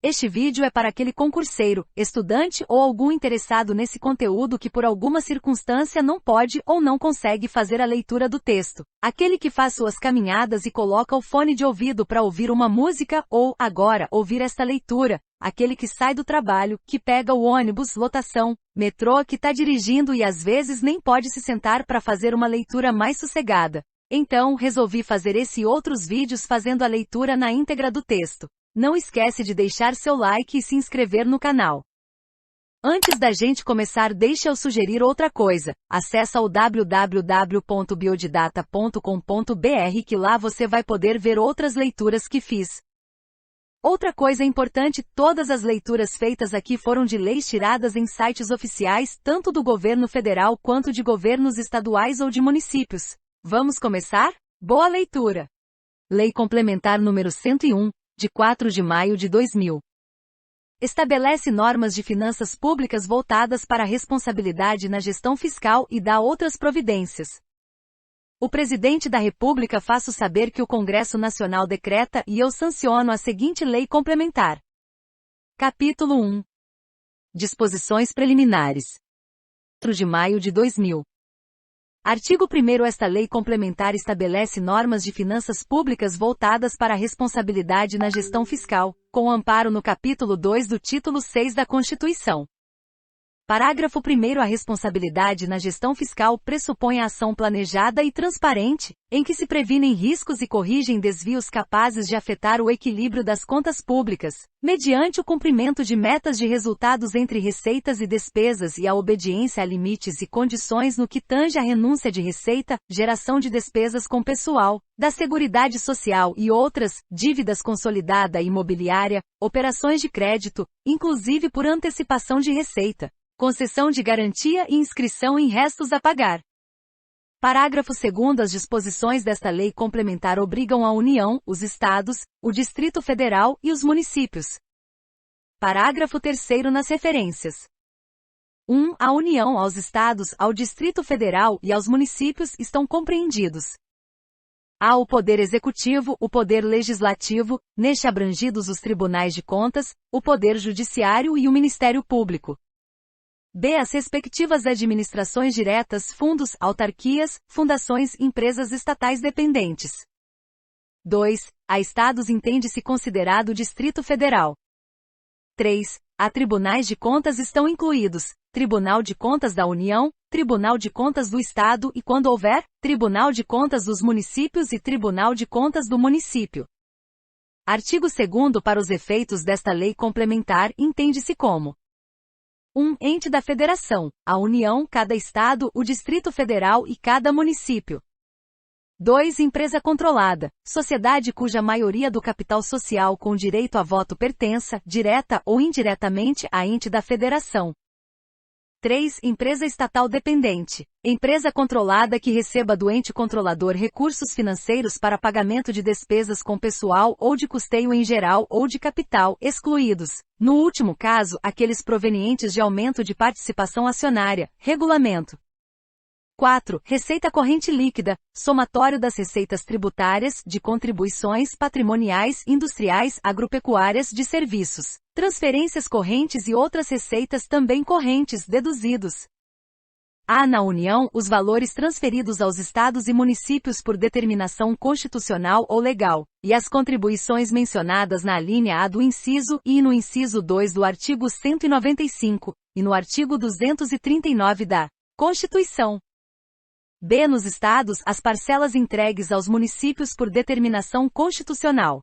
Este vídeo é para aquele concurseiro, estudante ou algum interessado nesse conteúdo que por alguma circunstância não pode ou não consegue fazer a leitura do texto. Aquele que faz suas caminhadas e coloca o fone de ouvido para ouvir uma música ou, agora, ouvir esta leitura. Aquele que sai do trabalho, que pega o ônibus, lotação, metrô, que está dirigindo e às vezes nem pode se sentar para fazer uma leitura mais sossegada. Então, resolvi fazer esse e outros vídeos fazendo a leitura na íntegra do texto. Não esquece de deixar seu like e se inscrever no canal. Antes da gente começar, deixa eu sugerir outra coisa. Acessa o www.biodidata.com.br que lá você vai poder ver outras leituras que fiz. Outra coisa importante, todas as leituras feitas aqui foram de leis tiradas em sites oficiais, tanto do governo federal quanto de governos estaduais ou de municípios. Vamos começar? Boa leitura! Lei Complementar número 101, de 4 de maio de 2000. Estabelece normas de finanças públicas voltadas para a responsabilidade na gestão fiscal e dá outras providências. O Presidente da República faço saber que o Congresso Nacional decreta e eu sanciono a seguinte lei complementar. Capítulo 1. Disposições preliminares. 4 de maio de 2000. Artigo 1º. Esta lei complementar estabelece normas de finanças públicas voltadas para a responsabilidade na gestão fiscal, com amparo no capítulo 2 do título 6 da Constituição. Parágrafo 1º. A responsabilidade na gestão fiscal pressupõe a ação planejada e transparente, em que se previnem riscos e corrigem desvios capazes de afetar o equilíbrio das contas públicas, mediante o cumprimento de metas de resultados entre receitas e despesas e a obediência a limites e condições no que tange à renúncia de receita, geração de despesas com pessoal, da Seguridade Social e outras, dívidas consolidada e imobiliária, operações de crédito, inclusive por antecipação de receita, concessão de garantia e inscrição em restos a pagar. Parágrafo 2º. As disposições desta lei complementar obrigam a União, os Estados, o Distrito Federal e os municípios. Parágrafo 3º. Nas referências. 1. A União, aos Estados, ao Distrito Federal e aos municípios estão compreendidos. A. O Poder Executivo, o Poder Legislativo, neste abrangidos os Tribunais de Contas, o Poder Judiciário e o Ministério Público. B. As respectivas administrações diretas, fundos, autarquias, fundações, empresas estatais dependentes. 2. A Estados entende-se considerado Distrito Federal. 3. A Tribunais de Contas estão incluídos Tribunal de Contas da União, Tribunal de Contas do Estado e, quando houver, Tribunal de Contas dos Municípios e Tribunal de Contas do Município. Artigo 2º. Para os efeitos desta lei complementar, entende-se como 1. Ente da Federação, a União, cada Estado, o Distrito Federal e cada município. 2. Empresa controlada, sociedade cuja maioria do capital social com direito a voto pertença, direta ou indiretamente, a ente da Federação. 3. Empresa estatal dependente, empresa controlada que receba do ente controlador recursos financeiros para pagamento de despesas com pessoal ou de custeio em geral ou de capital, excluídos, no último caso, aqueles provenientes de aumento de participação acionária, regulamento. 4. Receita corrente líquida, somatório das receitas tributárias, de contribuições patrimoniais, industriais, agropecuárias, de serviços, transferências correntes e outras receitas também correntes, deduzidos. A. Na União, os valores transferidos aos Estados e municípios por determinação constitucional ou legal, e as contribuições mencionadas na alínea A do inciso I e no inciso 2 do artigo 195, e no artigo 239 da Constituição. B. Nos Estados, as parcelas entregues aos municípios por determinação constitucional.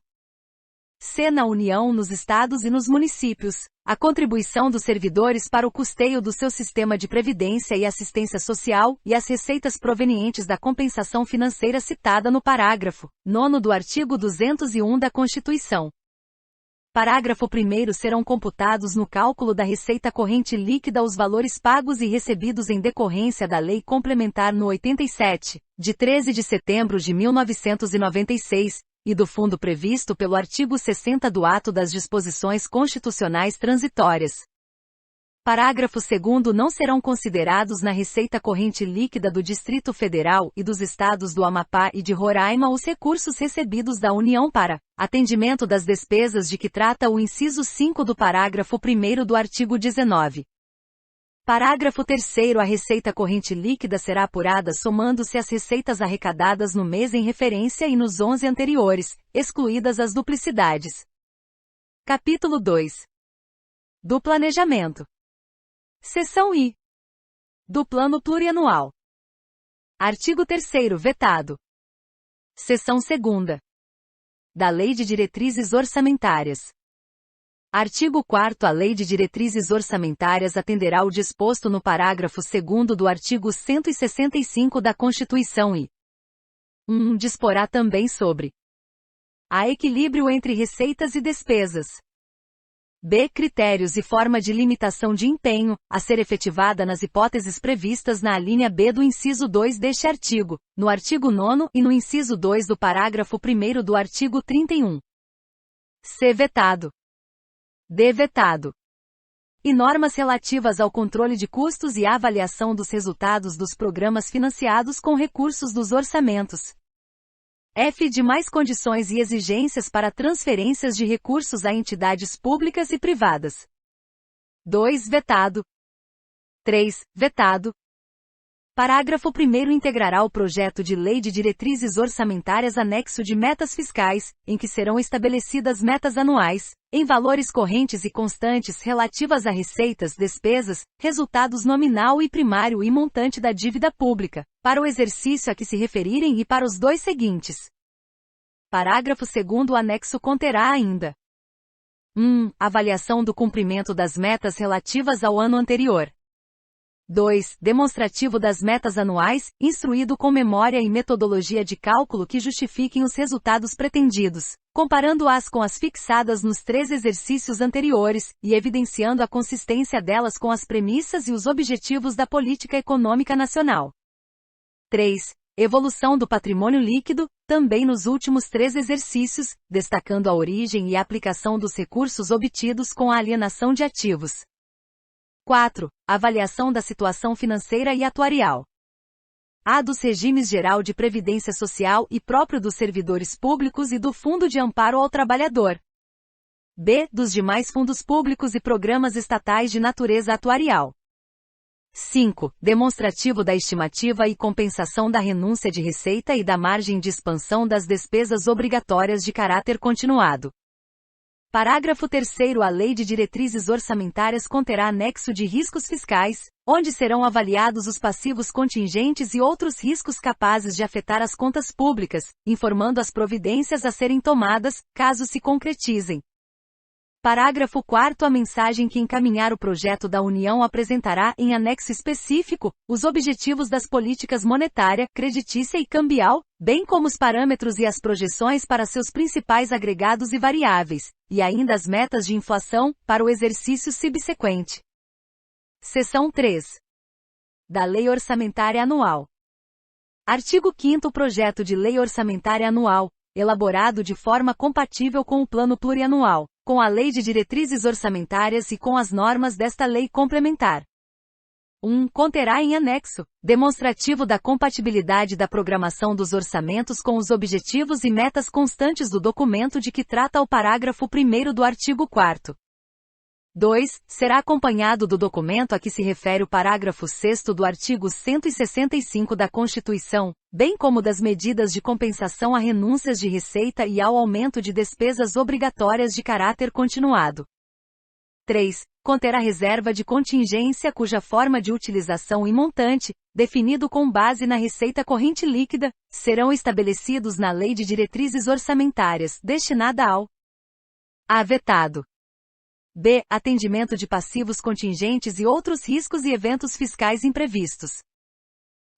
C. Na União, nos Estados e nos municípios, a contribuição dos servidores para o custeio do seu sistema de previdência e assistência social, e as receitas provenientes da compensação financeira citada no parágrafo 9º do artigo 201 da Constituição. Parágrafo 1º. Serão computados no cálculo da receita corrente líquida os valores pagos e recebidos em decorrência da Lei Complementar no 87, de 13 de setembro de 1996, e do fundo previsto pelo artigo 60 do Ato das Disposições Constitucionais Transitórias. Parágrafo 2º. Não serão considerados na receita corrente líquida do Distrito Federal e dos estados do Amapá e de Roraima os recursos recebidos da União para atendimento das despesas de que trata o inciso 5 do parágrafo 1º do artigo 19. Parágrafo 3º. A receita corrente líquida será apurada somando-se as receitas arrecadadas no mês em referência e nos 11 anteriores, excluídas as duplicidades. Capítulo 2. Do planejamento. Seção I. Do Plano Plurianual. Artigo 3º. Vetado. Seção 2ª. Da Lei de Diretrizes Orçamentárias. Artigo 4º. A Lei de Diretrizes Orçamentárias atenderá ao disposto no parágrafo 2º do artigo 165 da Constituição e 1. Disporá também sobre a. Equilíbrio entre receitas e despesas. B. Critérios e forma de limitação de empenho, a ser efetivada nas hipóteses previstas na alínea B do inciso 2 deste artigo, no artigo 9º e no inciso 2 do parágrafo 1º do artigo 31. C. Vetado. D. Vetado. E normas relativas ao controle de custos e à avaliação dos resultados dos programas financiados com recursos dos orçamentos. F. De mais condições e exigências para transferências de recursos a entidades públicas e privadas. 2. Vetado. 3. Vetado. Parágrafo 1º. Integrará o projeto de Lei de Diretrizes Orçamentárias anexo de metas fiscais, em que serão estabelecidas metas anuais, em valores correntes e constantes relativas a receitas, despesas, resultados nominal e primário e montante da dívida pública, para o exercício a que se referirem e para os dois seguintes. Parágrafo 2º. O anexo conterá ainda 1. Avaliação do cumprimento das metas relativas ao ano anterior. 2. Demonstrativo das metas anuais, instruído com memória e metodologia de cálculo que justifiquem os resultados pretendidos, comparando-as com as fixadas nos 3 exercícios anteriores, e evidenciando a consistência delas com as premissas e os objetivos da política econômica nacional. 3. Evolução do patrimônio líquido, também nos últimos 3 exercícios, destacando a origem e a aplicação dos recursos obtidos com a alienação de ativos. 4. Avaliação da situação financeira e atuarial. A. Dos regimes geral de previdência social e próprio dos servidores públicos e do Fundo de Amparo ao Trabalhador. B. Dos demais fundos públicos e programas estatais de natureza atuarial. 5. Demonstrativo da estimativa e compensação da renúncia de receita e da margem de expansão das despesas obrigatórias de caráter continuado. Parágrafo 3º. A Lei de Diretrizes Orçamentárias conterá anexo de riscos fiscais, onde serão avaliados os passivos contingentes e outros riscos capazes de afetar as contas públicas, informando as providências a serem tomadas, caso se concretizem. Parágrafo 4º. A mensagem que encaminhar o projeto da União apresentará, em anexo específico, os objetivos das políticas monetária, creditícia e cambial, bem como os parâmetros e as projeções para seus principais agregados e variáveis, e ainda as metas de inflação, para o exercício subsequente. Seção 3. Da Lei Orçamentária Anual. Artigo 5º. Projeto de Lei Orçamentária Anual, elaborado de forma compatível com o Plano Plurianual, com a Lei de Diretrizes Orçamentárias e com as normas desta lei complementar. 1. Conterá em anexo, demonstrativo da compatibilidade da programação dos orçamentos com os objetivos e metas constantes do documento de que trata o parágrafo 1º do artigo 4º. 2. Será acompanhado do documento a que se refere o parágrafo 6º do artigo 165 da Constituição, bem como das medidas de compensação a renúncias de receita e ao aumento de despesas obrigatórias de caráter continuado. 3. Conterá reserva de contingência cuja forma de utilização e montante, definido com base na receita corrente líquida, serão estabelecidos na Lei de Diretrizes Orçamentárias, destinada ao A. Vetado. B. Atendimento de passivos contingentes e outros riscos e eventos fiscais imprevistos.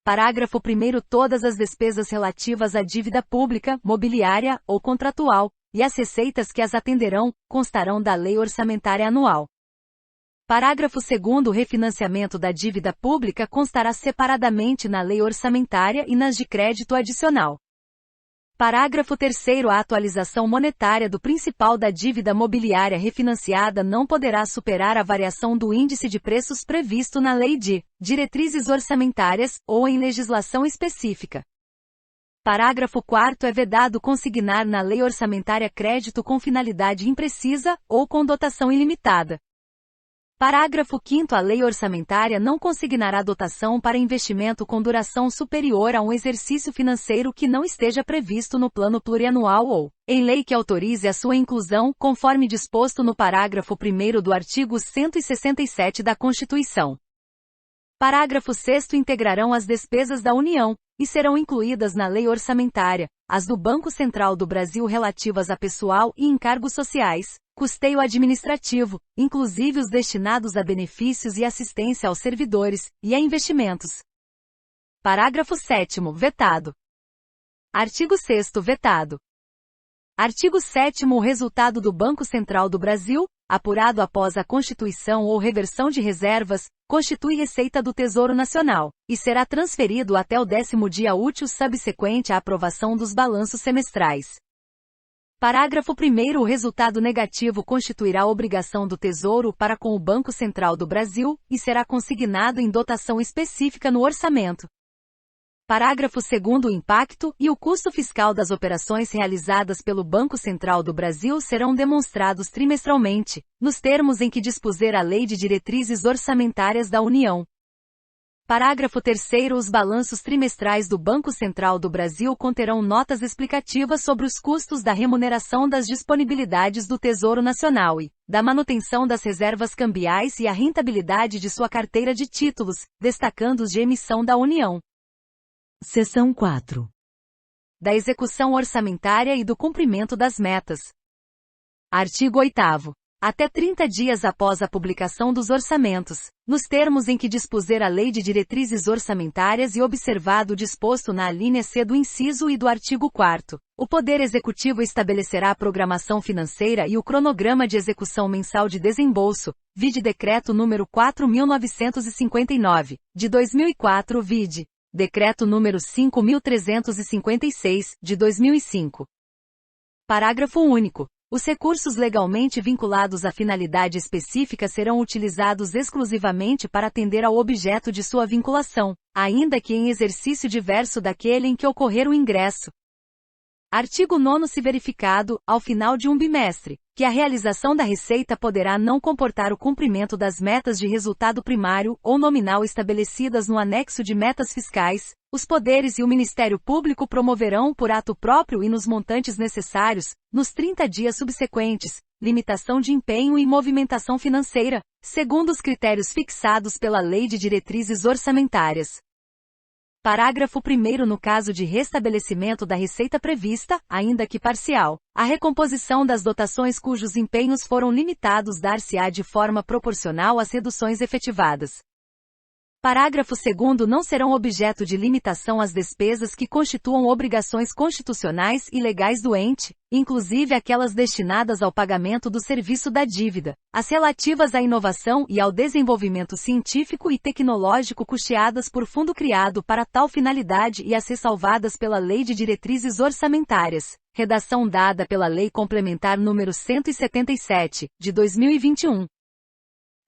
Parágrafo 1º. Todas as despesas relativas à dívida pública, mobiliária ou contratual, e as receitas que as atenderão, constarão da Lei Orçamentária Anual. Parágrafo 2º. O refinanciamento da dívida pública constará separadamente na Lei Orçamentária e nas de crédito adicional. Parágrafo 3º. A atualização monetária do principal da dívida mobiliária refinanciada não poderá superar a variação do índice de preços previsto na Lei de Diretrizes Orçamentárias, ou em legislação específica. Parágrafo 4º. É vedado consignar na lei orçamentária crédito com finalidade imprecisa, ou com dotação ilimitada. Parágrafo 5º. A lei orçamentária não consignará dotação para investimento com duração superior a um exercício financeiro que não esteja previsto no plano plurianual ou em lei que autorize a sua inclusão, conforme disposto no parágrafo 1º do artigo 167 da Constituição. Parágrafo 6º. Integrarão as despesas da União, e serão incluídas na lei orçamentária, as do Banco Central do Brasil relativas a pessoal e encargos sociais, custeio administrativo, inclusive os destinados a benefícios e assistência aos servidores, e a investimentos. Parágrafo 7º. Vetado. Artigo 6º. Vetado. Artigo 7º. O resultado do Banco Central do Brasil, apurado após a constituição ou reversão de reservas, constitui receita do Tesouro Nacional, e será transferido até o 10º dia útil subsequente à aprovação dos balanços semestrais. Parágrafo 1º. O resultado negativo constituirá obrigação do Tesouro para com o Banco Central do Brasil, e será consignado em dotação específica no orçamento. Parágrafo 2º. O impacto e o custo fiscal das operações realizadas pelo Banco Central do Brasil serão demonstrados trimestralmente, nos termos em que dispuser a Lei de Diretrizes Orçamentárias da União. Parágrafo 3º. Os balanços trimestrais do Banco Central do Brasil conterão notas explicativas sobre os custos da remuneração das disponibilidades do Tesouro Nacional e da manutenção das reservas cambiais e a rentabilidade de sua carteira de títulos, destacando os de emissão da União. Seção 4. Da execução orçamentária e do cumprimento das metas. Artigo 8º. Até 30 dias após a publicação dos orçamentos, nos termos em que dispuser a Lei de Diretrizes Orçamentárias e observado o disposto na alínea C do inciso e do artigo 4º, o Poder Executivo estabelecerá a programação financeira e o cronograma de execução mensal de desembolso, vide Decreto número 4.959, de 2004, vide Decreto número 5.356, de 2005. Parágrafo único. Os recursos legalmente vinculados à finalidade específica serão utilizados exclusivamente para atender ao objeto de sua vinculação, ainda que em exercício diverso daquele em que ocorrer o ingresso. Artigo 9º. Se verificado, ao final de um bimestre, que a realização da receita poderá não comportar o cumprimento das metas de resultado primário ou nominal estabelecidas no anexo de metas fiscais, os poderes e o Ministério Público promoverão por ato próprio e nos montantes necessários, nos 30 dias subsequentes, limitação de empenho e movimentação financeira, segundo os critérios fixados pela Lei de Diretrizes Orçamentárias. Parágrafo 1º. No caso de restabelecimento da receita prevista, ainda que parcial, a recomposição das dotações cujos empenhos foram limitados dar-se-á de forma proporcional às reduções efetivadas. Parágrafo 2º. Não serão objeto de limitação as despesas que constituam obrigações constitucionais e legais do ente, inclusive aquelas destinadas ao pagamento do serviço da dívida, as relativas à inovação e ao desenvolvimento científico e tecnológico custeadas por fundo criado para tal finalidade e as ressalvadas pela Lei de Diretrizes Orçamentárias, redação dada pela Lei Complementar número 177, de 2021.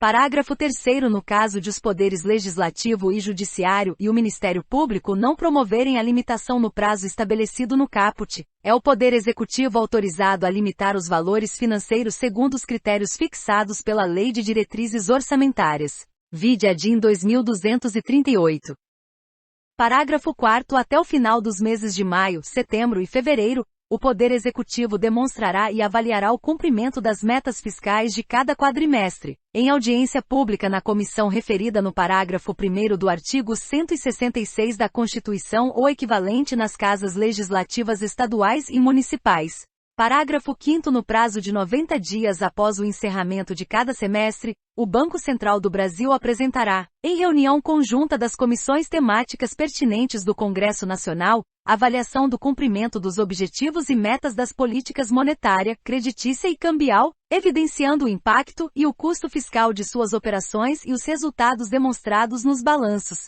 Parágrafo 3º. No caso de os poderes legislativo e judiciário e o Ministério Público não promoverem a limitação no prazo estabelecido no caput, é o Poder Executivo autorizado a limitar os valores financeiros segundo os critérios fixados pela Lei de Diretrizes Orçamentárias. Vide a DIN 2238. Parágrafo 4º. Até o final dos meses de maio, setembro e fevereiro, o Poder Executivo demonstrará e avaliará o cumprimento das metas fiscais de cada quadrimestre, em audiência pública na comissão referida no parágrafo 1º do artigo 166 da Constituição ou equivalente nas casas legislativas estaduais e municipais. Parágrafo 5º. No prazo de 90 dias após o encerramento de cada semestre, o Banco Central do Brasil apresentará, em reunião conjunta das comissões temáticas pertinentes do Congresso Nacional, avaliação do cumprimento dos objetivos e metas das políticas monetária, creditícia e cambial, evidenciando o impacto e o custo fiscal de suas operações e os resultados demonstrados nos balanços.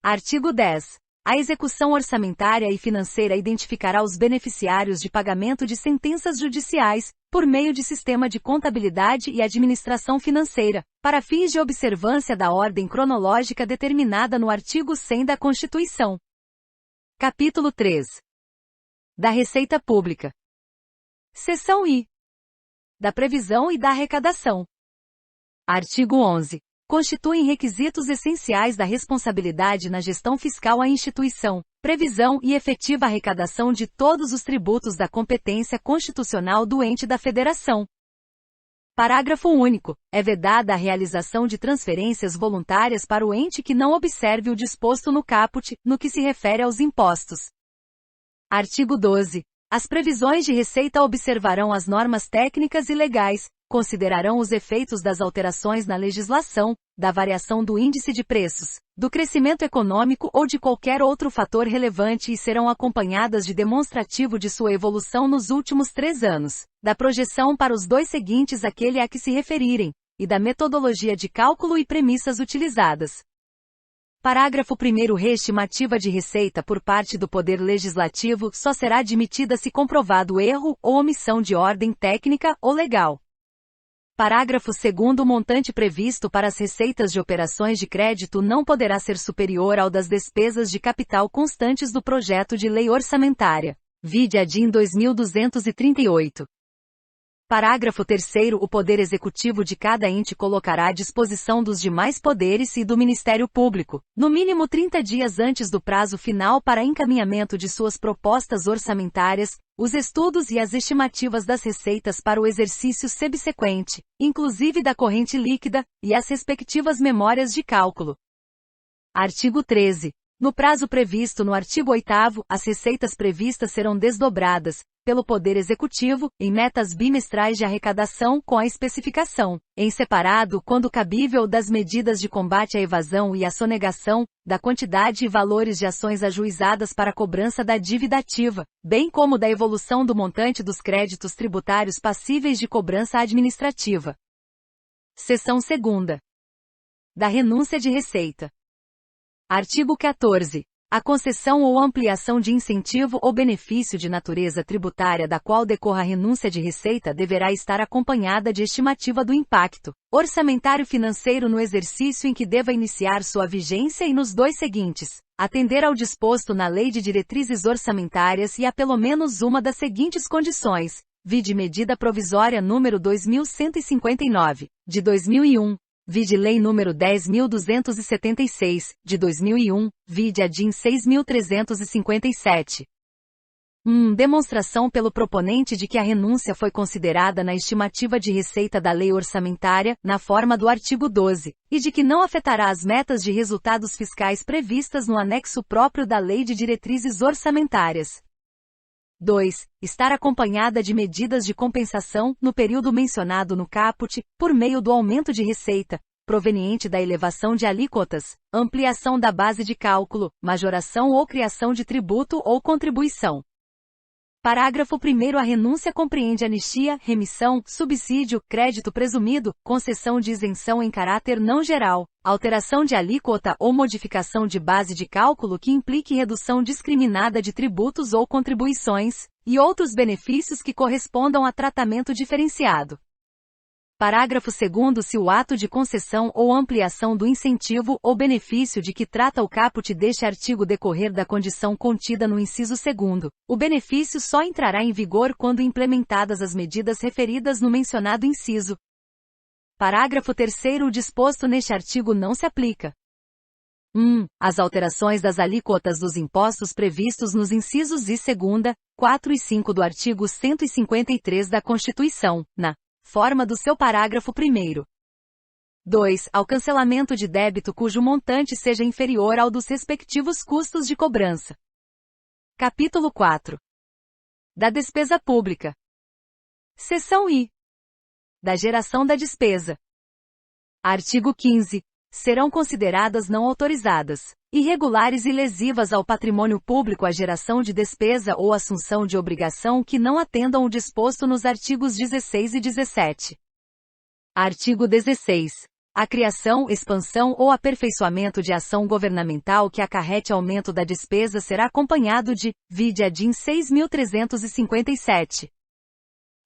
Artigo 10. A execução orçamentária e financeira identificará os beneficiários de pagamento de sentenças judiciais, por meio de sistema de contabilidade e administração financeira, para fins de observância da ordem cronológica determinada no artigo 100 da Constituição. Capítulo 3. Da Receita Pública. Seção I. Da Previsão e da Arrecadação. Artigo 11. Constituem requisitos essenciais da responsabilidade na gestão fiscal a instituição, previsão e efetiva arrecadação de todos os tributos da competência constitucional do ente da Federação. Parágrafo único. É vedada a realização de transferências voluntárias para o ente que não observe o disposto no caput, no que se refere aos impostos. Artigo 12. As previsões de receita observarão as normas técnicas e legais, considerarão os efeitos das alterações na legislação, da variação do índice de preços, do crescimento econômico ou de qualquer outro fator relevante e serão acompanhadas de demonstrativo de sua evolução nos últimos 3 anos, da projeção para os 2 seguintes àquele a que se referirem, e da metodologia de cálculo e premissas utilizadas. Parágrafo 1º. Reestimativa de receita por parte do Poder Legislativo só será admitida se comprovado erro ou omissão de ordem técnica ou legal. Parágrafo 2º. O montante previsto para as receitas de operações de crédito não poderá ser superior ao das despesas de capital constantes do projeto de lei orçamentária. Vide a DIN 2238. Parágrafo 3º. O Poder Executivo de cada ente colocará à disposição dos demais poderes e do Ministério Público, no mínimo 30 dias antes do prazo final para encaminhamento de suas propostas orçamentárias, os estudos e as estimativas das receitas para o exercício subsequente, inclusive da corrente líquida, e as respectivas memórias de cálculo. Artigo 13. No prazo previsto no artigo 8º, as receitas previstas serão desdobradas, pelo Poder Executivo, em metas bimestrais de arrecadação com a especificação, em separado quando cabível, das medidas de combate à evasão e à sonegação, da quantidade e valores de ações ajuizadas para a cobrança da dívida ativa, bem como da evolução do montante dos créditos tributários passíveis de cobrança administrativa. Seção 2ª. Da renúncia de receita. Artigo 14. A concessão ou ampliação de incentivo ou benefício de natureza tributária da qual decorra a renúncia de receita deverá estar acompanhada de estimativa do impacto orçamentário financeiro no exercício em que deva iniciar sua vigência e nos 2 seguintes, atender ao disposto na Lei de Diretrizes Orçamentárias e a pelo menos uma das seguintes condições, vide Medida Provisória número 2159, de 2001. Vide Lei nº 10.276, de 2001, vide a DIN 6.357. 1. Demonstração pelo proponente de que a renúncia foi considerada na estimativa de receita da lei orçamentária, na forma do artigo 12, e de que não afetará as metas de resultados fiscais previstas no anexo próprio da Lei de Diretrizes Orçamentárias. 2. Estar acompanhada de medidas de compensação, no período mencionado no caput, por meio do aumento de receita, proveniente da elevação de alíquotas, ampliação da base de cálculo, majoração ou criação de tributo ou contribuição. Parágrafo 1º. A renúncia compreende anistia, remissão, subsídio, crédito presumido, concessão de isenção em caráter não geral, alteração de alíquota ou modificação de base de cálculo que implique redução discriminada de tributos ou contribuições, e outros benefícios que correspondam a tratamento diferenciado. Parágrafo 2º. Se o ato de concessão ou ampliação do incentivo ou benefício de que trata o caput deste artigo decorrer da condição contida no inciso 2º, o benefício só entrará em vigor quando implementadas as medidas referidas no mencionado inciso. Parágrafo 3º. O disposto neste artigo não se aplica. 1. As alterações das alíquotas dos impostos previstos nos incisos I, 2ª, 4 e 5 do artigo 153 da Constituição, na forma do seu parágrafo 1º. 2. Ao cancelamento de débito cujo montante seja inferior ao dos respectivos custos de cobrança. Capítulo 4. Da despesa pública. Seção I. Da geração da despesa. Artigo 15. Serão consideradas não autorizadas, irregulares e lesivas ao patrimônio público a geração de despesa ou assunção de obrigação que não atendam o disposto nos artigos 16 e 17. Artigo 16. A criação, expansão ou aperfeiçoamento de ação governamental que acarrete aumento da despesa será acompanhado de, vide a DIN 6.357.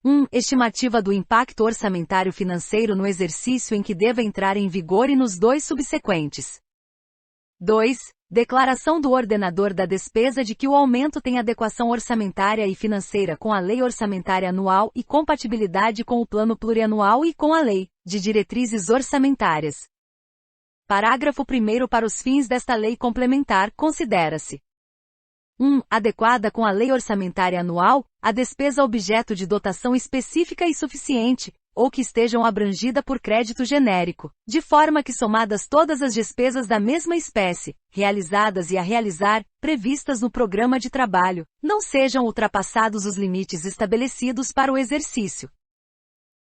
1. Estimativa do impacto orçamentário financeiro no exercício em que deva entrar em vigor e nos 2 subsequentes. 2. Declaração do ordenador da despesa de que o aumento tem adequação orçamentária e financeira com a Lei Orçamentária Anual e compatibilidade com o Plano Plurianual e com a Lei de Diretrizes Orçamentárias. Parágrafo 1º. Para os fins desta lei complementar, considera-se 1. Adequada com a Lei Orçamentária Anual, a despesa objeto de dotação específica e suficiente, ou que estejam abrangida por crédito genérico, de forma que somadas todas as despesas da mesma espécie, realizadas e a realizar, previstas no programa de trabalho, não sejam ultrapassados os limites estabelecidos para o exercício.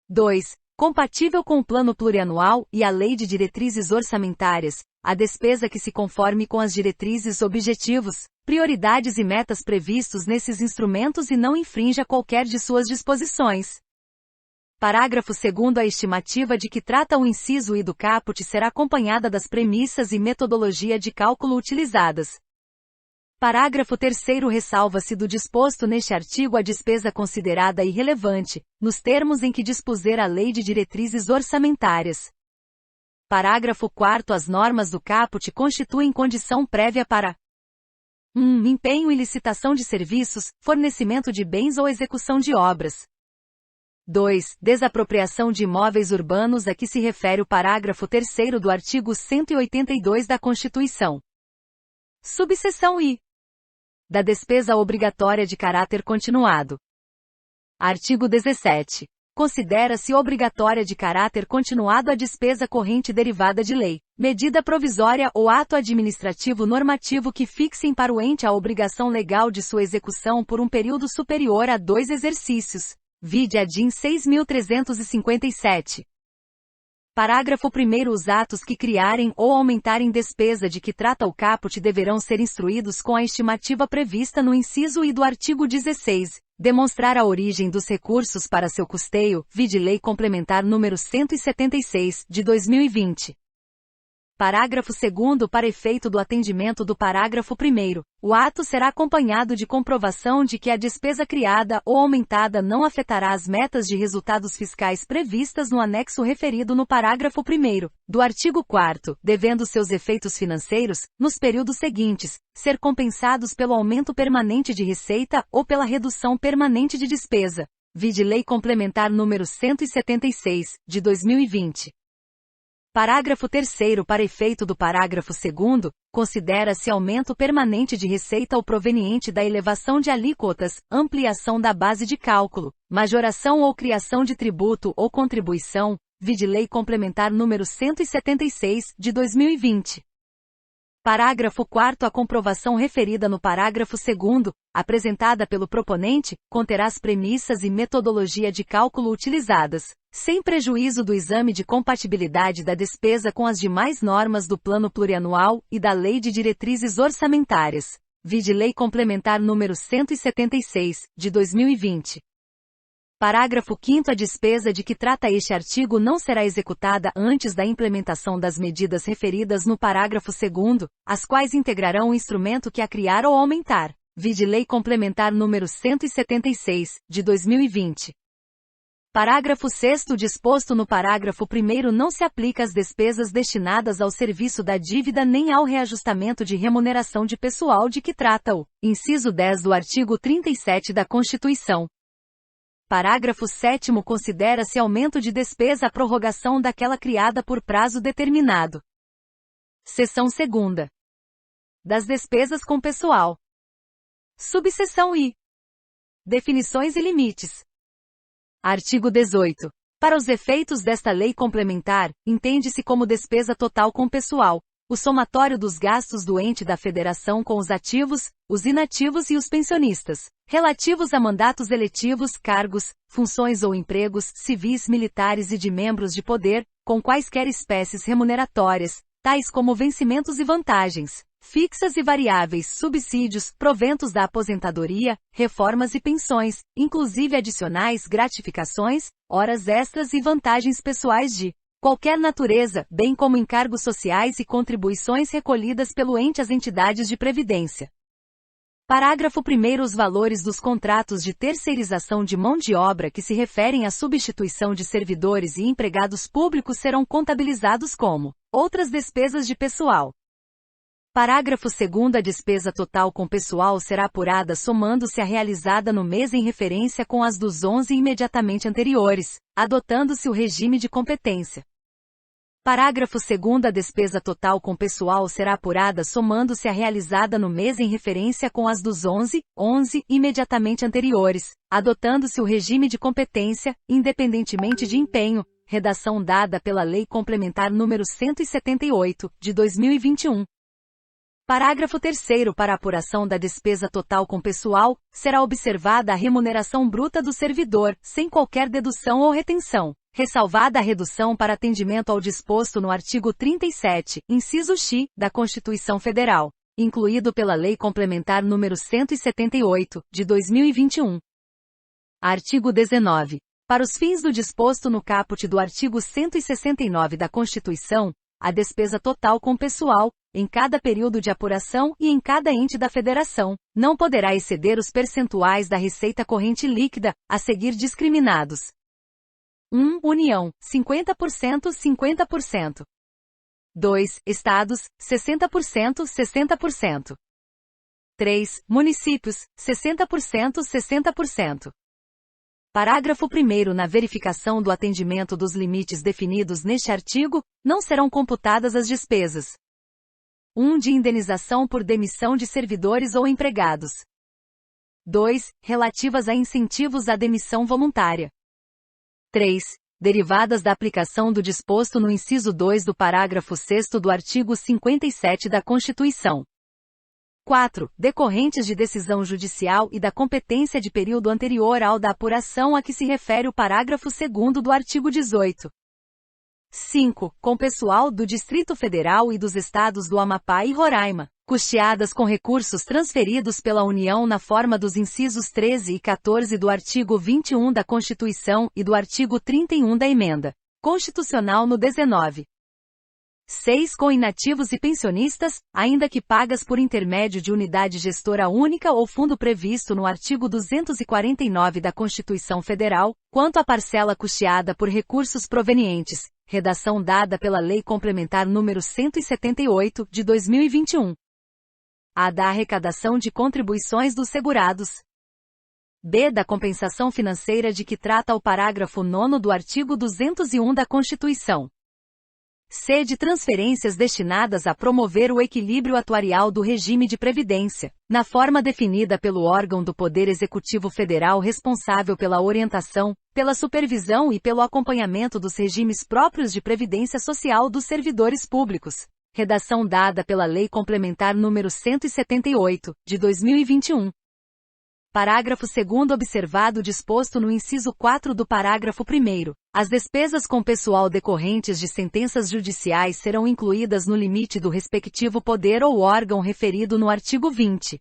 2. Compatível com o Plano Plurianual e a Lei de Diretrizes Orçamentárias, a despesa que se conforme com as diretrizes, objetivos, prioridades e metas previstos nesses instrumentos e não infrinja qualquer de suas disposições. Parágrafo 2º. A estimativa de que trata o inciso I do caput será acompanhada das premissas e metodologia de cálculo utilizadas. Parágrafo 3º. Ressalva-se do disposto neste artigo a despesa considerada irrelevante, nos termos em que dispuser a Lei de Diretrizes Orçamentárias. Parágrafo 4º. As normas do caput constituem condição prévia para 1. Empenho e licitação de serviços, fornecimento de bens ou execução de obras. 2. Desapropriação de imóveis urbanos a que se refere o parágrafo 3º do artigo 182 da Constituição. Subseção I. Da despesa obrigatória de caráter continuado. Artigo 17. Considera-se obrigatória de caráter continuado a despesa corrente derivada de lei, medida provisória ou ato administrativo normativo que fixem para o ente a obrigação legal de sua execução por um período superior a 2 exercícios. Vide a DIN 6.357. Parágrafo 1º. Os atos que criarem ou aumentarem despesa de que trata o caput deverão ser instruídos com a estimativa prevista no inciso I do artigo 16, demonstrar a origem dos recursos para seu custeio, vide Lei Complementar número 176, de 2020. Parágrafo 2º. Para efeito do atendimento do parágrafo 1º, o ato será acompanhado de comprovação de que a despesa criada ou aumentada não afetará as metas de resultados fiscais previstas no anexo referido no parágrafo 1º, do artigo 4º, devendo seus efeitos financeiros, nos períodos seguintes, ser compensados pelo aumento permanente de receita ou pela redução permanente de despesa. Vide Lei Complementar número 176, de 2020. Parágrafo 3º. Para efeito do parágrafo 2º, considera-se aumento permanente de receita ou proveniente da elevação de alíquotas, ampliação da base de cálculo, majoração ou criação de tributo ou contribuição, vide Lei Complementar número 176, de 2020. Parágrafo 4º. A comprovação referida no parágrafo 2º, apresentada pelo proponente, conterá as premissas e metodologia de cálculo utilizadas, sem prejuízo do exame de compatibilidade da despesa com as demais normas do Plano Plurianual e da Lei de Diretrizes Orçamentárias. Vide Lei Complementar número 176, de 2020. Parágrafo 5º. A despesa de que trata este artigo não será executada antes da implementação das medidas referidas no parágrafo 2º, as quais integrarão o instrumento que a criar ou aumentar. Vide Lei Complementar número 176, de 2020. Parágrafo 6º. Disposto no parágrafo 1º não se aplica às despesas destinadas ao serviço da dívida nem ao reajustamento de remuneração de pessoal de que trata o inciso 10 do artigo 37 da Constituição. Parágrafo 7º. Considera-se aumento de despesa a prorrogação daquela criada por prazo determinado. Seção 2ª. Das despesas com pessoal. Subseção I. Definições e limites. Artigo 18. Para os efeitos desta lei complementar, entende-se como despesa total com pessoal, o somatório dos gastos do ente da federação com os ativos, os inativos e os pensionistas, relativos a mandatos eletivos, cargos, funções ou empregos civis, militares e de membros de poder, com quaisquer espécies remuneratórias, tais como vencimentos e vantagens, fixas e variáveis, subsídios, proventos da aposentadoria, reformas e pensões, inclusive adicionais gratificações, horas extras e vantagens pessoais de qualquer natureza, bem como encargos sociais e contribuições recolhidas pelo ente às entidades de previdência. Parágrafo 1º. Os valores dos contratos de terceirização de mão de obra que se referem à substituição de servidores e empregados públicos serão contabilizados como outras despesas de pessoal. Parágrafo 2º. A despesa total com pessoal será apurada somando-se a realizada no mês em referência com as dos 11 imediatamente anteriores, adotando-se o regime de competência. Parágrafo 2º. A despesa total com pessoal será apurada somando-se a realizada no mês em referência com as dos 11 imediatamente anteriores, adotando-se o regime de competência, independentemente de empenho, redação dada pela Lei Complementar nº 178, de 2021. Parágrafo 3º. Para a apuração da despesa total com pessoal, será observada a remuneração bruta do servidor, sem qualquer dedução ou retenção, ressalvada a redução para atendimento ao disposto no artigo 37, inciso X, da Constituição Federal, incluído pela Lei Complementar nº 178, de 2021. Artigo 19. Para os fins do disposto no caput do artigo 169 da Constituição, a despesa total com pessoal, em cada período de apuração e em cada ente da Federação, não poderá exceder os percentuais da receita corrente líquida, a seguir discriminados. 1. União, 50%, 50%. 2. Estados, 60%, 60%. 3. Municípios, 60%, 60%. Parágrafo 1º. Na verificação do atendimento dos limites definidos neste artigo, não serão computadas as despesas. 1. De indenização por demissão de servidores ou empregados. 2. Relativas a incentivos à demissão voluntária. 3. Derivadas da aplicação do disposto no inciso 2 do parágrafo 6º do artigo 57 da Constituição. 4. Decorrentes de decisão judicial e da competência de período anterior ao da apuração a que se refere o parágrafo 2º do artigo 18. 5. Com pessoal do Distrito Federal e dos estados do Amapá e Roraima, custeadas com recursos transferidos pela União na forma dos incisos 13 e 14 do artigo 21 da Constituição e do artigo 31 da Emenda Constitucional no 19. 6. Com inativos e pensionistas, ainda que pagas por intermédio de unidade gestora única ou fundo previsto no artigo 249 da Constituição Federal, quanto à parcela custeada por recursos provenientes, redação dada pela Lei Complementar nº 178, de 2021. A. Da arrecadação de contribuições dos segurados. B. Da compensação financeira de que trata o parágrafo 9º do artigo 201 da Constituição. C. De transferências destinadas a promover o equilíbrio atuarial do regime de previdência, na forma definida pelo órgão do Poder Executivo Federal responsável pela orientação, pela supervisão e pelo acompanhamento dos regimes próprios de previdência social dos servidores públicos. Redação dada pela Lei Complementar nº 178, de 2021. Parágrafo 2º. Observado o disposto no inciso 4 do parágrafo 1º, as despesas com pessoal decorrentes de sentenças judiciais serão incluídas no limite do respectivo poder ou órgão referido no artigo 20.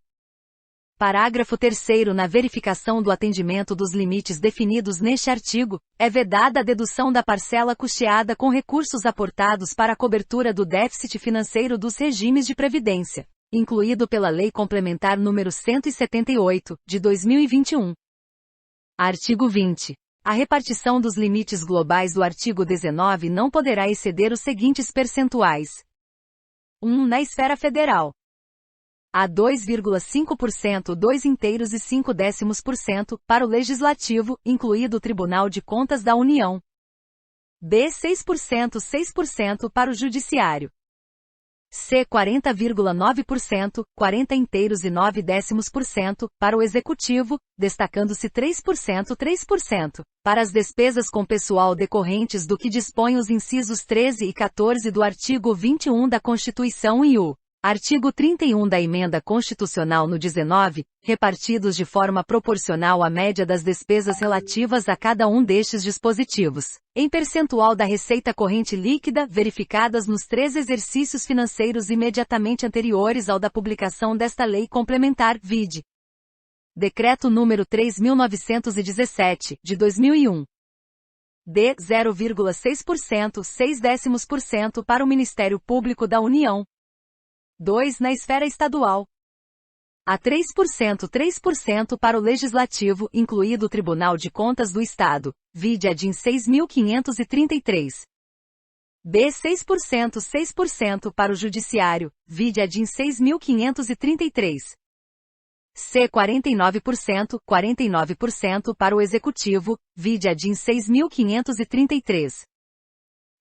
Parágrafo 3º. Na verificação do atendimento dos limites definidos neste artigo, é vedada a dedução da parcela custeada com recursos aportados para a cobertura do déficit financeiro dos regimes de previdência, incluído pela Lei Complementar nº 178, de 2021. Artigo 20. A repartição dos limites globais do artigo 19 não poderá exceder os seguintes percentuais. 1. Na esfera federal. A 2,5%, 2,5% para o Legislativo, incluído o Tribunal de Contas da União. B. 6% para o Judiciário. C. 40,9%, 40,9% para o Executivo, destacando-se 3% para as despesas com pessoal decorrentes do que dispõem os incisos 13 e 14 do artigo 21 da Constituição e o artigo 31 da Emenda Constitucional no 19, repartidos de forma proporcional à média das despesas relativas a cada um destes dispositivos, em percentual da receita corrente líquida, verificadas nos 3 exercícios financeiros imediatamente anteriores ao da publicação desta lei complementar, vide Decreto número 3.917, de 2001. D. 0,6%, 0,6% para o Ministério Público da União. 2. Na esfera estadual. A 3%, 3% para o Legislativo, incluído o Tribunal de Contas do Estado, vide a DIN 6.533. B. 6%, 6% para o Judiciário, vide a DIN 6.533. C. 49%, 49% para o Executivo, vide a DIN 6.533.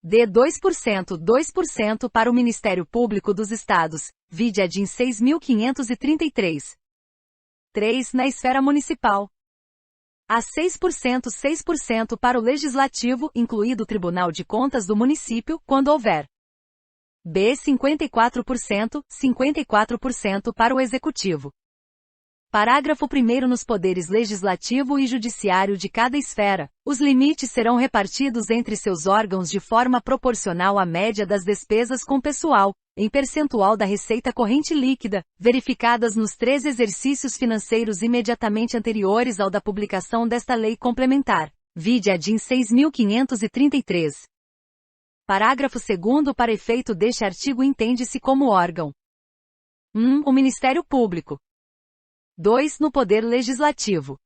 D. 2%, 2% para o Ministério Público dos Estados, vide a DIN 6.533. 3. Na esfera municipal. A 6%, 6% para o Legislativo, incluído o Tribunal de Contas do município, quando houver. B. 54%, 54% para o Executivo. Parágrafo 1º. Nos poderes legislativo e judiciário de cada esfera, os limites serão repartidos entre seus órgãos de forma proporcional à média das despesas com pessoal, em percentual da receita corrente líquida, verificadas nos 3 exercícios financeiros imediatamente anteriores ao da publicação desta lei complementar. Vide a DIN 6.533. Parágrafo 2º. Para efeito deste artigo entende-se como órgão: 1. O Ministério Público. 2. No Poder Legislativo.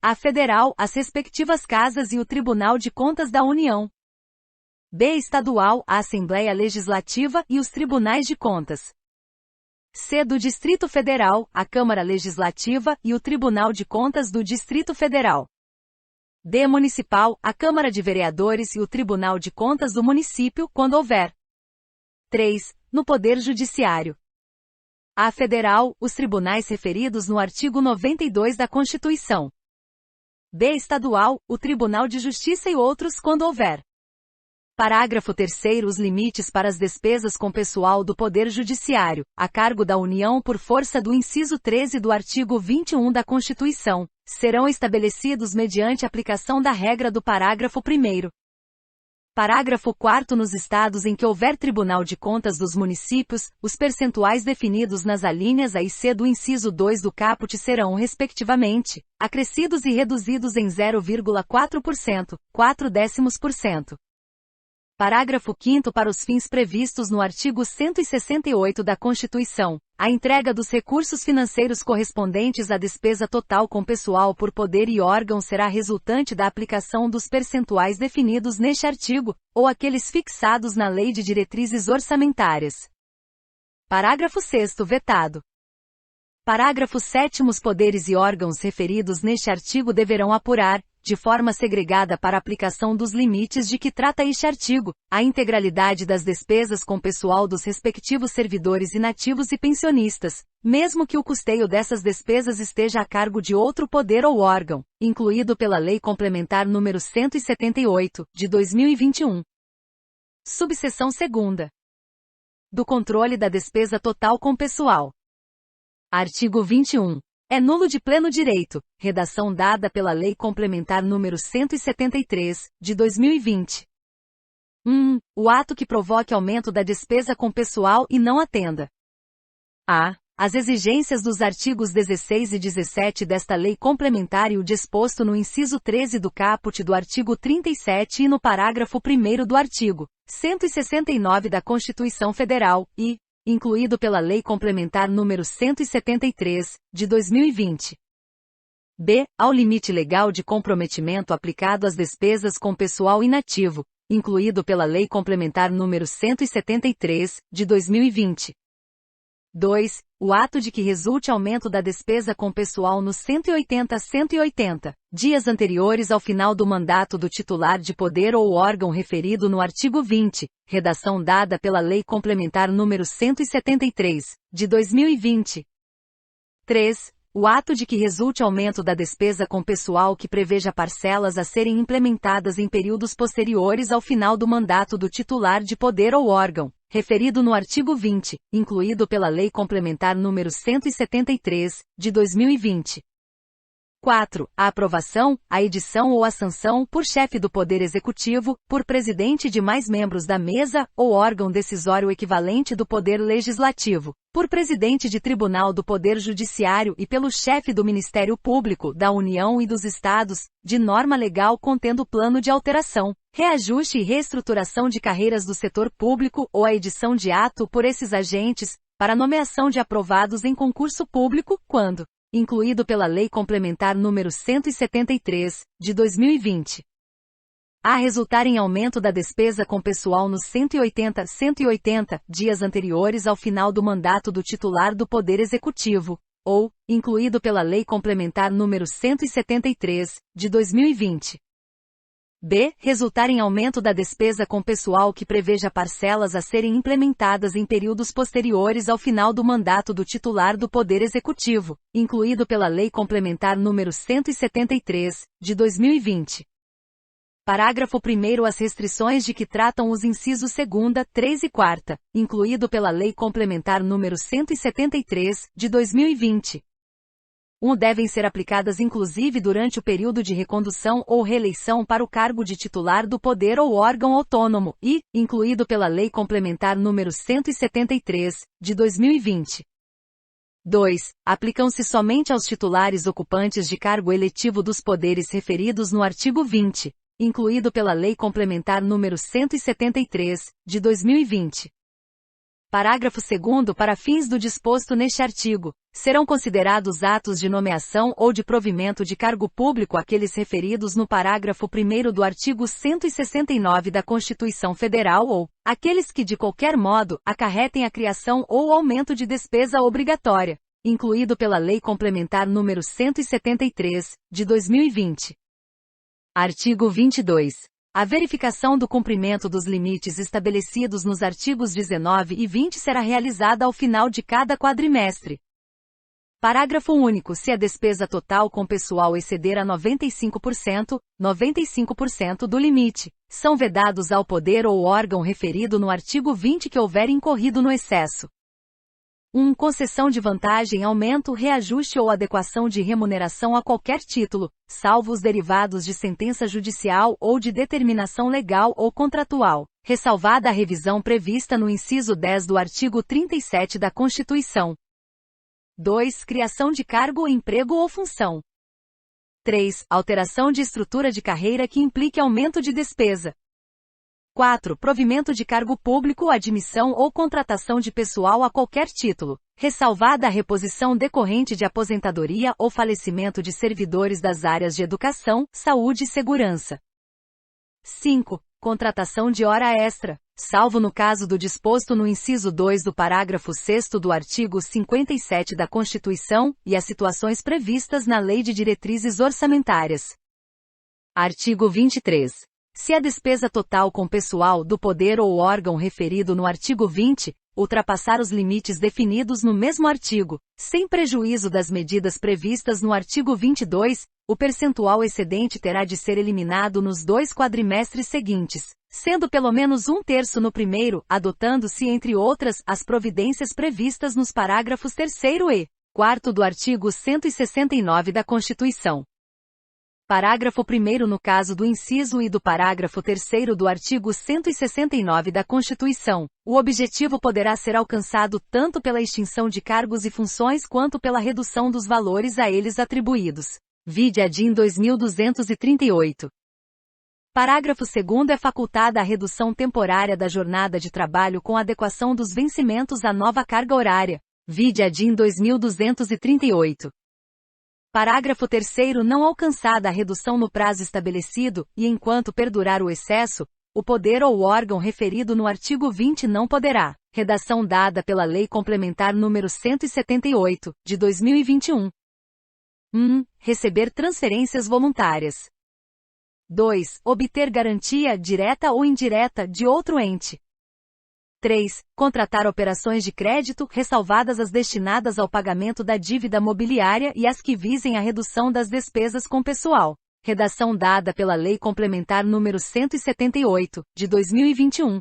A Federal, as respectivas casas e o Tribunal de Contas da União. B. Estadual, a Assembleia Legislativa e os Tribunais de Contas. C. Do Distrito Federal, a Câmara Legislativa e o Tribunal de Contas do Distrito Federal. D. Municipal, a Câmara de Vereadores e o Tribunal de Contas do município, quando houver. 3. No Poder Judiciário. A Federal, os tribunais referidos no artigo 92 da Constituição. B. Estadual, o Tribunal de Justiça e outros, quando houver. Parágrafo 3º. Os limites para as despesas com pessoal do Poder Judiciário, a cargo da União por força do inciso 13 do artigo 21 da Constituição, serão estabelecidos mediante aplicação da regra do parágrafo 1º. Parágrafo 4º. Nos estados em que houver Tribunal de Contas dos municípios, os percentuais definidos nas alíneas A e C do inciso 2 do caput serão, respectivamente, acrescidos e reduzidos em 0,4%, 0,4%. Parágrafo 5º. Para os fins previstos no artigo 168 da Constituição, a entrega dos recursos financeiros correspondentes à despesa total com pessoal por poder e órgão será resultante da aplicação dos percentuais definidos neste artigo, ou aqueles fixados na Lei de Diretrizes Orçamentárias. Parágrafo 6º. Vetado. Parágrafo 7º. Os poderes e órgãos referidos neste artigo deverão apurar, de forma segregada para aplicação dos limites de que trata este artigo, a integralidade das despesas com pessoal dos respectivos servidores inativos e pensionistas, mesmo que o custeio dessas despesas esteja a cargo de outro poder ou órgão, incluído pela Lei Complementar nº 178, de 2021. Subseção 2ª. Do controle da despesa total com pessoal. Artigo 21. É nulo de pleno direito, redação dada pela Lei Complementar nº 173, de 2020. 1. O ato que provoque aumento da despesa com pessoal e não atenda a. As exigências dos artigos 16 e 17 desta Lei Complementar e o disposto no inciso 13 do caput do artigo 37 e no parágrafo 1º do artigo 169 da Constituição Federal, e incluído pela Lei Complementar nº 173, de 2020. B. Ao limite legal de comprometimento aplicado às despesas com pessoal inativo, incluído pela Lei Complementar nº 173, de 2020. 2. O ato de que resulte aumento da despesa com pessoal nos 180 dias anteriores ao final do mandato do titular de poder ou órgão referido no artigo 20, redação dada pela Lei Complementar nº 173, de 2020. 3. O ato de que resulte aumento da despesa com pessoal que preveja parcelas a serem implementadas em períodos posteriores ao final do mandato do titular de poder ou órgão, referido no artigo 20, incluído pela Lei Complementar nº 173, de 2020. 4. A aprovação, a edição ou a sanção, por chefe do Poder Executivo, por presidente de mais membros da mesa, ou órgão decisório equivalente do Poder Legislativo, por presidente de tribunal do Poder Judiciário e pelo chefe do Ministério Público, da União e dos Estados, de norma legal contendo plano de alteração, reajuste e reestruturação de carreiras do setor público ou a edição de ato por esses agentes, para nomeação de aprovados em concurso público, quando incluído pela Lei Complementar número 173, de 2020. A resultar em aumento da despesa com pessoal nos 180 dias anteriores ao final do mandato do titular do Poder Executivo, ou, incluído pela Lei Complementar número 173, de 2020. B. Resultar em aumento da despesa com pessoal que preveja parcelas a serem implementadas em períodos posteriores ao final do mandato do titular do Poder Executivo, incluído pela Lei Complementar número 173, de 2020. Parágrafo 1º. As restrições de que tratam os incisos 2ª, 3 e 4ª, incluído pela Lei Complementar número 173, de 2020. Devem ser aplicadas inclusive durante o período de recondução ou reeleição para o cargo de titular do poder ou órgão autônomo e, incluído pela Lei Complementar número 173, de 2020. 2. Aplicam-se somente aos titulares ocupantes de cargo eletivo dos poderes referidos no artigo 20, incluído pela Lei Complementar número 173, de 2020. Parágrafo 2º. Para fins do disposto neste artigo, serão considerados atos de nomeação ou de provimento de cargo público aqueles referidos no parágrafo 1º do artigo 169 da Constituição Federal ou aqueles que de qualquer modo acarretem a criação ou aumento de despesa obrigatória, incluído pela Lei Complementar número 173, de 2020. Artigo 22. A verificação do cumprimento dos limites estabelecidos nos artigos 19 e 20 será realizada ao final de cada quadrimestre. Parágrafo único. Se a despesa total com pessoal exceder a 95% do limite, são vedados ao poder ou órgão referido no artigo 20 que houver incorrido no excesso. 1. Concessão de vantagem, aumento, reajuste ou adequação de remuneração a qualquer título, salvo os derivados de sentença judicial ou de determinação legal ou contratual, ressalvada a revisão prevista no inciso 10 do artigo 37 da Constituição. 2. Criação de cargo, emprego ou função. 3. Alteração de estrutura de carreira que implique aumento de despesa. 4. Provimento de cargo público, admissão ou contratação de pessoal a qualquer título, ressalvada a reposição decorrente de aposentadoria ou falecimento de servidores das áreas de educação, saúde e segurança. 5. Contratação de hora extra, salvo no caso do disposto no inciso 2 do parágrafo 6º do artigo 57 da Constituição, e as situações previstas na Lei de Diretrizes Orçamentárias. Artigo 23. Se a despesa total com pessoal do poder ou órgão referido no artigo 20, ultrapassar os limites definidos no mesmo artigo, sem prejuízo das medidas previstas no artigo 22, o percentual excedente terá de ser eliminado nos 2 quadrimestres seguintes, sendo pelo menos 1/3 no primeiro, adotando-se entre outras, as providências previstas nos parágrafos 3º e 4º do artigo 169 da Constituição. Parágrafo 1º no caso do inciso e do parágrafo 3º do artigo 169 da Constituição, o objetivo poderá ser alcançado tanto pela extinção de cargos e funções quanto pela redução dos valores a eles atribuídos. Vide a DIN 2238. Parágrafo 2º. É facultada a redução temporária da jornada de trabalho com adequação dos vencimentos à nova carga horária. Vide a DIN 2238. Parágrafo 3º. Não alcançada a redução no prazo estabelecido, e enquanto perdurar o excesso, o poder ou órgão referido no artigo 20 não poderá, redação dada pela Lei Complementar número 178, de 2021. 1. Receber transferências voluntárias. 2. Obter garantia, direta ou indireta, de outro ente. 3. Contratar operações de crédito, ressalvadas as destinadas ao pagamento da dívida mobiliária e as que visem a redução das despesas com pessoal. Redação dada pela Lei Complementar número 178, de 2021.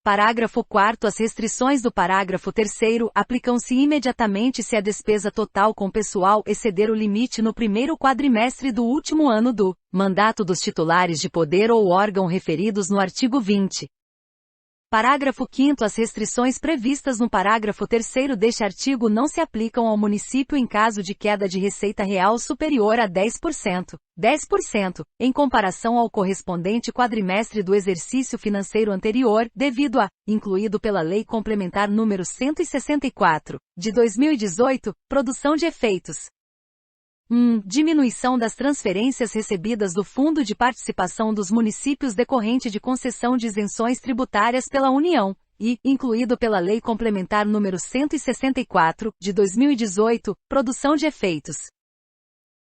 Parágrafo 4º. As restrições do parágrafo 3º aplicam-se imediatamente se a despesa total com pessoal exceder o limite no primeiro quadrimestre do último ano do mandato dos titulares de poder ou órgão referidos no artigo 20. Parágrafo 5º. As restrições previstas no parágrafo 3º deste artigo não se aplicam ao município em caso de queda de receita real superior a 10%, em comparação ao correspondente quadrimestre do exercício financeiro anterior, devido a, incluído pela Lei Complementar número 164, de 2018, produção de efeitos. Diminuição das transferências recebidas do Fundo de Participação dos Municípios decorrente de concessão de isenções tributárias pela União, e, incluído pela Lei Complementar número 164, de 2018, produção de efeitos.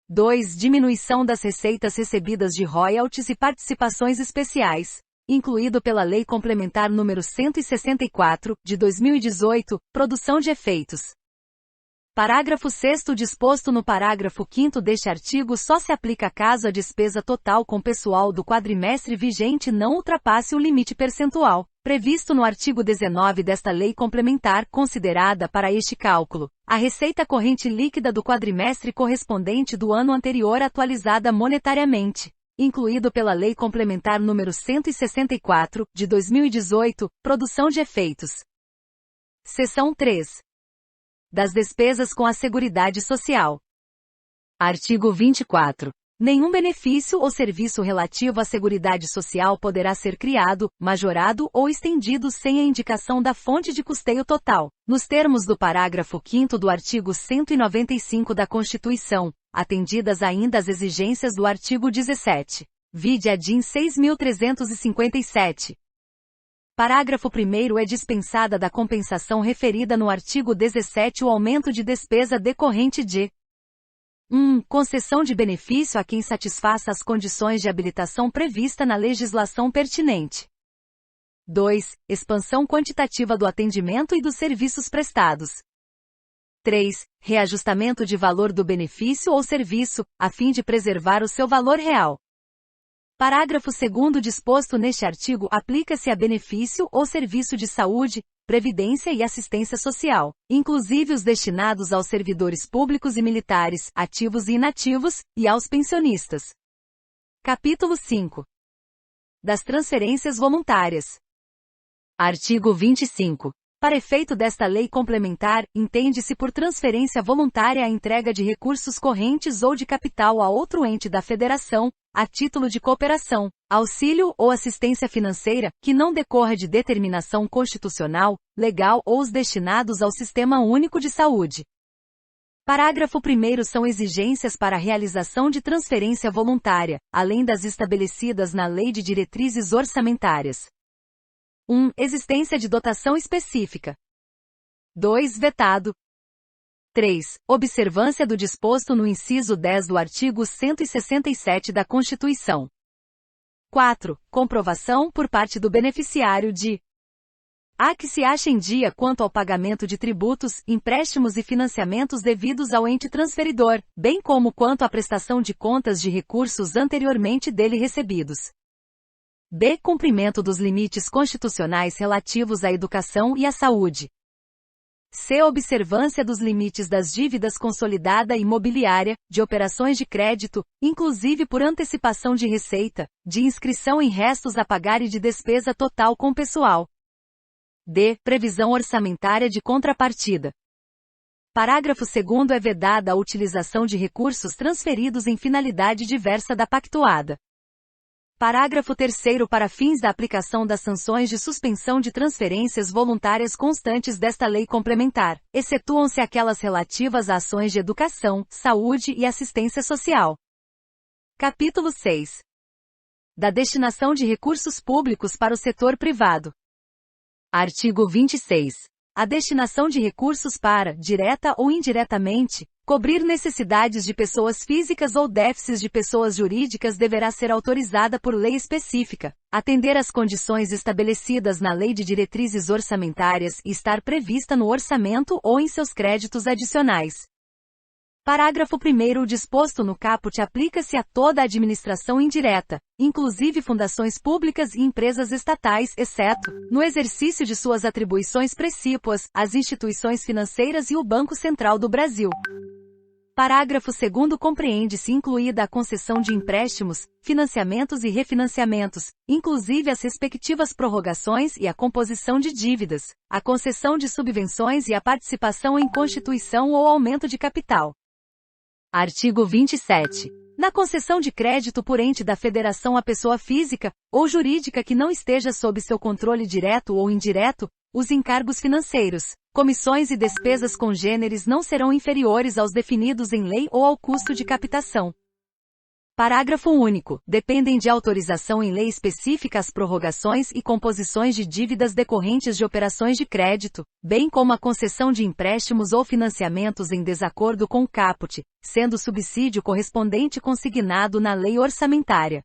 2. Diminuição das receitas recebidas de royalties e participações especiais, incluído pela Lei Complementar número 164, de 2018, produção de efeitos. Parágrafo 6º. Disposto no parágrafo 5º deste artigo só se aplica caso a despesa total com pessoal do quadrimestre vigente não ultrapasse o limite percentual previsto no artigo 19 desta lei complementar, considerada para este cálculo a receita corrente líquida do quadrimestre correspondente do ano anterior atualizada monetariamente, incluído pela Lei Complementar número 164, de 2018, produção de efeitos. Seção 3. Das despesas com a Seguridade Social. Artigo 24. Nenhum benefício ou serviço relativo à Seguridade Social poderá ser criado, majorado ou estendido sem a indicação da fonte de custeio total, nos termos do parágrafo 5º do artigo 195 da Constituição, atendidas ainda as exigências do artigo 17. Vide a DIN 6.357. Parágrafo 1º. É dispensada da compensação referida no artigo 17 o aumento de despesa decorrente de 1. Concessão de benefício a quem satisfaça as condições de habilitação prevista na legislação pertinente. 2. Expansão quantitativa do atendimento e dos serviços prestados. 3. Reajustamento de valor do benefício ou serviço, a fim de preservar o seu valor real. Parágrafo 2º. Disposto neste artigo aplica-se a benefício ou serviço de saúde, previdência e assistência social, inclusive os destinados aos servidores públicos e militares, ativos e inativos, e aos pensionistas. Capítulo 5. Das transferências voluntárias. Artigo 25. Para efeito desta lei complementar, entende-se por transferência voluntária a entrega de recursos correntes ou de capital a outro ente da Federação, a título de cooperação, auxílio ou assistência financeira, que não decorra de determinação constitucional, legal ou os destinados ao Sistema Único de Saúde. Parágrafo 1º. São exigências para a realização de transferência voluntária, além das estabelecidas na Lei de Diretrizes Orçamentárias. 1. Existência de dotação específica. 2. Vetado. 3. Observância do disposto no inciso 10 do artigo 167 da Constituição. 4. Comprovação por parte do beneficiário de a que se acha em dia quanto ao pagamento de tributos, empréstimos e financiamentos devidos ao ente transferidor, bem como quanto à prestação de contas de recursos anteriormente dele recebidos. B. Cumprimento dos limites constitucionais relativos à educação e à saúde. C. Observância dos limites das dívidas consolidada e imobiliária, de operações de crédito, inclusive por antecipação de receita, de inscrição em restos a pagar e de despesa total com pessoal. D. Previsão orçamentária de contrapartida. Parágrafo 2º. É vedada a utilização de recursos transferidos em finalidade diversa da pactuada. Parágrafo 3º. Para fins da aplicação das sanções de suspensão de transferências voluntárias constantes desta lei complementar, excetuam-se aquelas relativas a ações de educação, saúde e assistência social. Capítulo 6. Da destinação de recursos públicos para o setor privado. Artigo 26. A destinação de recursos para, direta ou indiretamente, cobrir necessidades de pessoas físicas ou déficits de pessoas jurídicas deverá ser autorizada por lei específica, atender às condições estabelecidas na Lei de Diretrizes Orçamentárias e estar prevista no orçamento ou em seus créditos adicionais. Parágrafo 1º. O disposto no caput aplica-se a toda a administração indireta, inclusive fundações públicas e empresas estatais, exceto, no exercício de suas atribuições precípuas, as instituições financeiras e o Banco Central do Brasil. Parágrafo 2º. Compreende-se incluída a concessão de empréstimos, financiamentos e refinanciamentos, inclusive as respectivas prorrogações e a composição de dívidas, a concessão de subvenções e a participação em constituição ou aumento de capital. Artigo 27. Na concessão de crédito por ente da Federação a pessoa física ou jurídica que não esteja sob seu controle direto ou indireto, os encargos financeiros, comissões e despesas congêneres não serão inferiores aos definidos em lei ou ao custo de captação. Parágrafo único. Dependem de autorização em lei específica as prorrogações e composições de dívidas decorrentes de operações de crédito, bem como a concessão de empréstimos ou financiamentos em desacordo com o caput, sendo o subsídio correspondente consignado na lei orçamentária.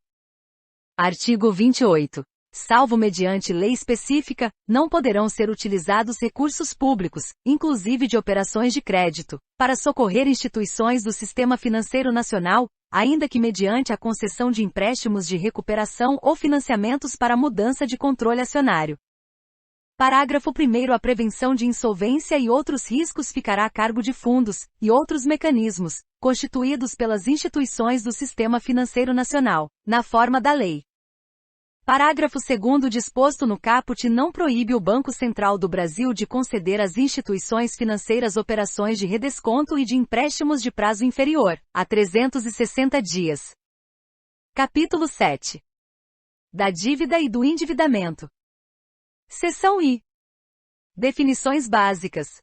Artigo 28. Salvo mediante lei específica, não poderão ser utilizados recursos públicos, inclusive de operações de crédito, para socorrer instituições do Sistema Financeiro Nacional, ainda que mediante a concessão de empréstimos de recuperação ou financiamentos para mudança de controle acionário. Parágrafo 1º. A prevenção de insolvência e outros riscos ficará a cargo de fundos, e outros mecanismos, constituídos pelas instituições do Sistema Financeiro Nacional, na forma da lei. Parágrafo 2º. Disposto no caput não proíbe o Banco Central do Brasil de conceder às instituições financeiras operações de redesconto e de empréstimos de prazo inferior a 360 dias. Capítulo 7. Da dívida e do endividamento. Seção I. Definições básicas.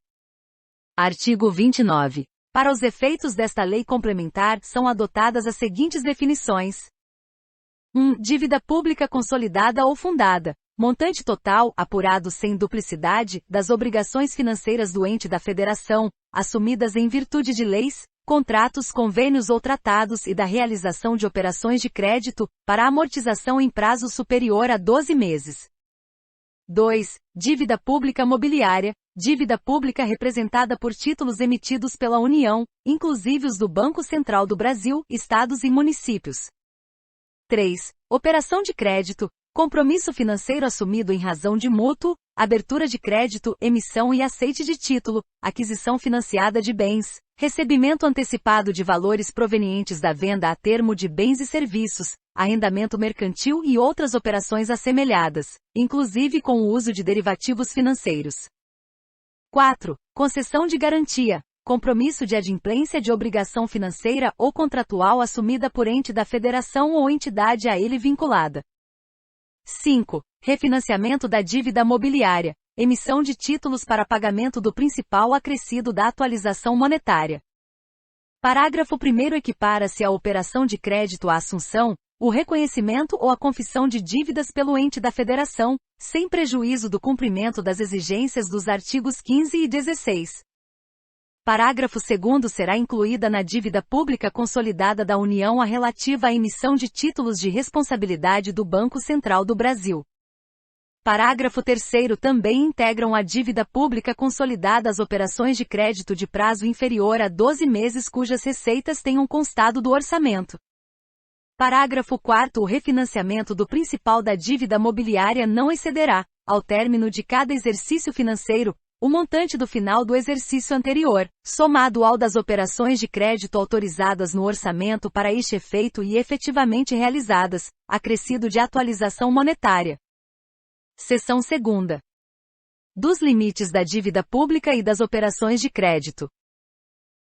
Artigo 29. Para os efeitos desta lei complementar, são adotadas as seguintes definições. 1. Dívida pública consolidada ou fundada. Montante total, apurado sem duplicidade, das obrigações financeiras do ente da federação, assumidas em virtude de leis, contratos, convênios ou tratados e da realização de operações de crédito, para amortização em prazo superior a 12 meses. 2. Dívida pública mobiliária. Dívida pública representada por títulos emitidos pela União, inclusive os do Banco Central do Brasil, estados e municípios. 3. Operação de crédito, compromisso financeiro assumido em razão de mútuo, abertura de crédito, emissão e aceite de título, aquisição financiada de bens, recebimento antecipado de valores provenientes da venda a termo de bens e serviços, arrendamento mercantil e outras operações assemelhadas, inclusive com o uso de derivativos financeiros. 4. Concessão de garantia. Compromisso de adimplência de obrigação financeira ou contratual assumida por ente da federação ou entidade a ele vinculada. 5. Refinanciamento da dívida mobiliária. Emissão de títulos para pagamento do principal acrescido da atualização monetária. Parágrafo 1º. Equipara-se a operação de crédito à assunção, o reconhecimento ou a confissão de dívidas pelo ente da federação, sem prejuízo do cumprimento das exigências dos artigos 15 e 16. Parágrafo 2º. Será incluída na dívida pública consolidada da União a relativa à emissão de títulos de responsabilidade do Banco Central do Brasil. Parágrafo 3º. Também integram a dívida pública consolidada as operações de crédito de prazo inferior a 12 meses cujas receitas tenham constado do orçamento. Parágrafo 4º. O refinanciamento do principal da dívida mobiliária não excederá, ao término de cada exercício financeiro, o montante do final do exercício anterior, somado ao das operações de crédito autorizadas no orçamento para este efeito e efetivamente realizadas, acrescido de atualização monetária. Seção 2ª. Dos limites da dívida pública e das operações de crédito.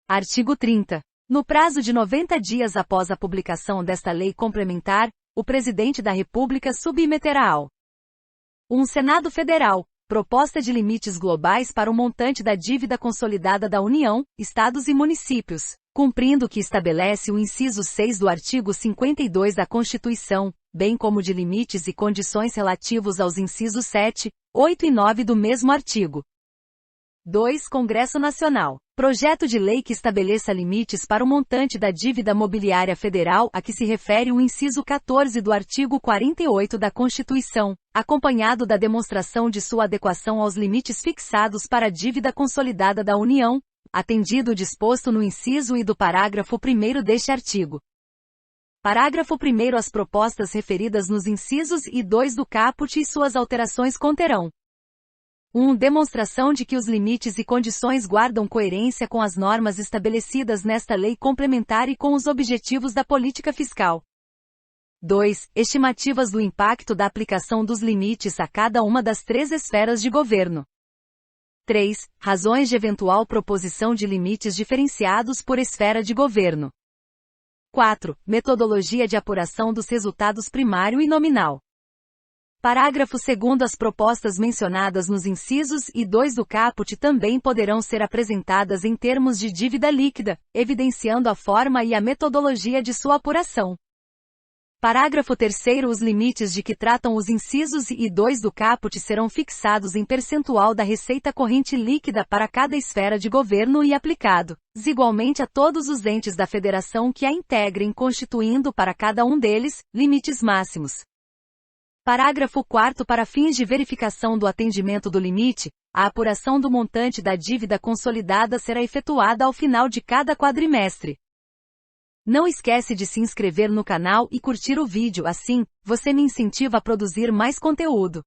Artigo 30. No prazo de 90 dias após a publicação desta lei complementar, o Presidente da República submeterá ao 1. Senado Federal, proposta de limites globais para o montante da dívida consolidada da União, Estados e Municípios, cumprindo o que estabelece o inciso 6 do artigo 52 da Constituição, bem como de limites e condições relativos aos incisos 7, 8 e 9 do mesmo artigo. 2. Congresso Nacional. Projeto de lei que estabeleça limites para o montante da dívida mobiliária federal a que se refere o inciso 14 do artigo 48 da Constituição, acompanhado da demonstração de sua adequação aos limites fixados para a dívida consolidada da União, atendido o disposto no inciso I do parágrafo 1º deste artigo. Parágrafo 1º. As propostas referidas nos incisos I e II do caput e suas alterações conterão 1. Demonstração de que os limites e condições guardam coerência com as normas estabelecidas nesta lei complementar e com os objetivos da política fiscal. 2. Estimativas do impacto da aplicação dos limites a cada uma das 3 esferas de governo. 3. Razões de eventual proposição de limites diferenciados por esfera de governo. 4. Metodologia de apuração dos resultados primário e nominal. Parágrafo 2º. As propostas mencionadas nos incisos I e II do caput também poderão ser apresentadas em termos de dívida líquida, evidenciando a forma e a metodologia de sua apuração. Parágrafo 3º. Os limites de que tratam os incisos I e II do caput serão fixados em percentual da receita corrente líquida para cada esfera de governo e aplicado, desigualmente a todos os entes da federação que a integrem, constituindo para cada um deles, limites máximos. Parágrafo 4º. Para fins de verificação do atendimento do limite, a apuração do montante da dívida consolidada será efetuada ao final de cada quadrimestre. Não esquece de se inscrever no canal e curtir o vídeo, assim, você me incentiva a produzir mais conteúdo.